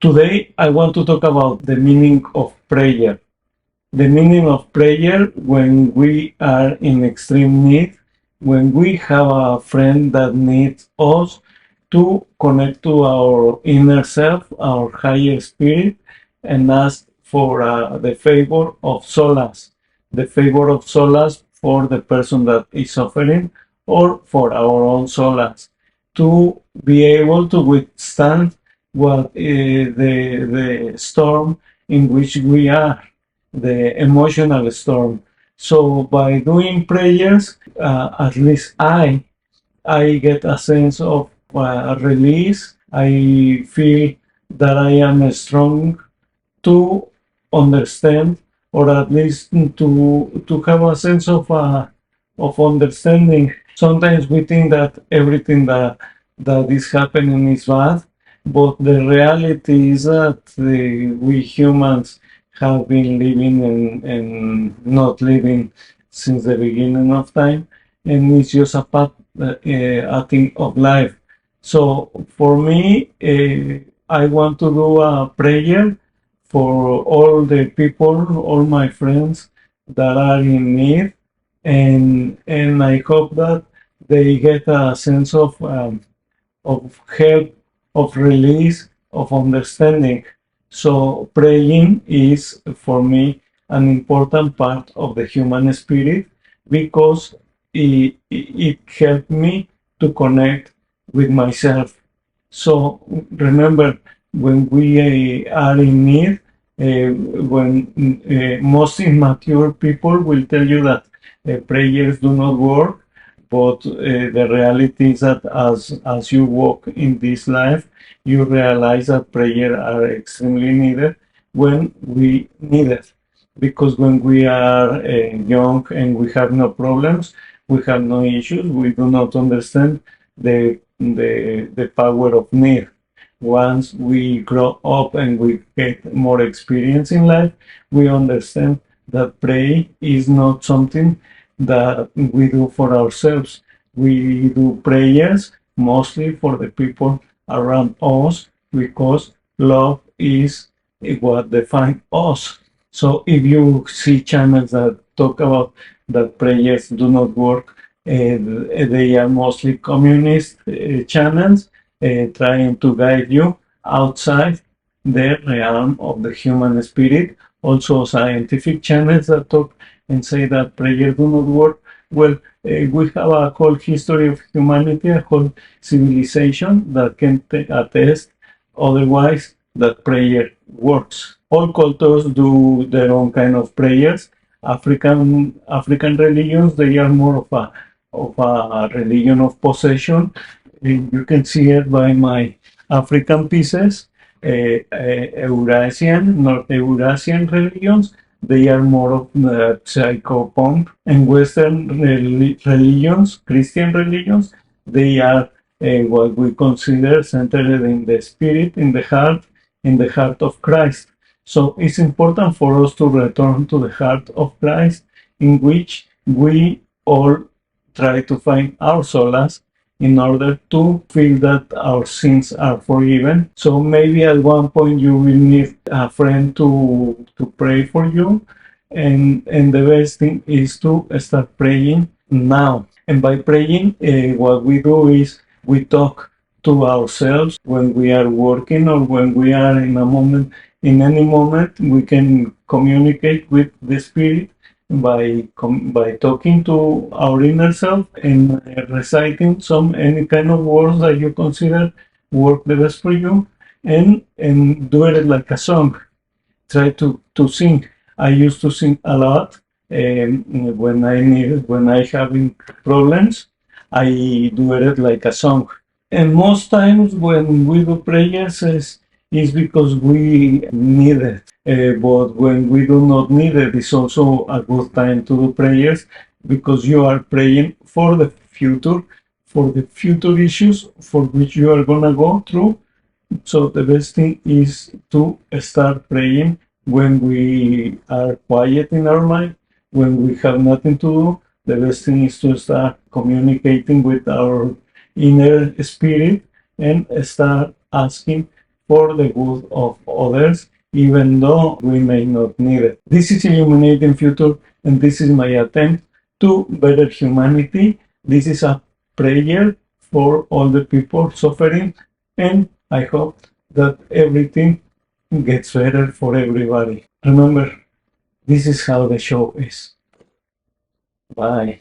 Today, I want to talk about the meaning of prayer. The meaning of prayer when we are in extreme need, when we have a friend that needs us to connect to our inner self, our higher spirit, and ask for the favor of solace, the favor of solace for the person that is suffering or for our own solace, to be able to withstand the storm in which we are, the emotional storm. So by doing prayers, at least I get a sense of release. I feel that I am strong to understand, or at least to have a sense of understanding. Sometimes we think that everything that is happening is bad, but the reality is that we humans have been living and not living since the beginning of time, and it's just a thing of life. So for me, I want to do a prayer for all the people, all my friends that are in need, and I hope that they get a sense of help, of release, of understanding. So praying is for me an important part of the human spirit because it helped me to connect with myself. So remember, when we are in need, when most immature people will tell you that prayers do not work, but the reality is that as you walk in this life, you realize that prayer are extremely needed when we need it. Because when we are young and we have no problems, we have no issues, we do not understand the power of need. Once we grow up and we get more experience in life, we understand that prayer is not something that we do for ourselves. We do prayers mostly for the people around us because love is what defines us. So if you see channels that talk about that prayers do not work, they are mostly communist channels trying to guide you outside the realm of the human spirit. Also, scientific channels that talk and say that prayer do not work. Well, we have a whole history of humanity, a whole civilization that can attest otherwise that prayer works. All cultures do their own kind of prayers. African religions, they are more of a religion of possession. You can see it by my African pieces. Eurasian, North Eurasian religions, they are more of psychopomp, and Western religions, Christian religions, they are what we consider centered in the spirit, in the heart of Christ. So it's important for us to return to the heart of Christ, in which we all try to find our solace in order to feel that our sins are forgiven. So maybe at one point you will need a friend to pray for you, and the best thing is to start praying now. And by praying, what we do is we talk to ourselves when we are working or when we are in a moment. In any moment, we can communicate with the spirit by talking to our inner self and reciting any kind of words that you consider work the best for you, and do it like a song. Try to sing. I used to sing a lot when I having problems. I do it like a song. And most times when we do prayers is because we need it. But when we do not need it, it's also a good time to do prayers because you are praying for the future issues for which you are gonna go through. So the best thing is to start praying when we are quiet in our mind, when we have nothing to do. The best thing is to start communicating with our inner spirit and start asking for the good of others, even though we may not need it. This is Illuminating Future, and this is my attempt to better humanity. This is a prayer for all the people suffering, and I hope that everything gets better for everybody. Remember, this is how the show is. Bye.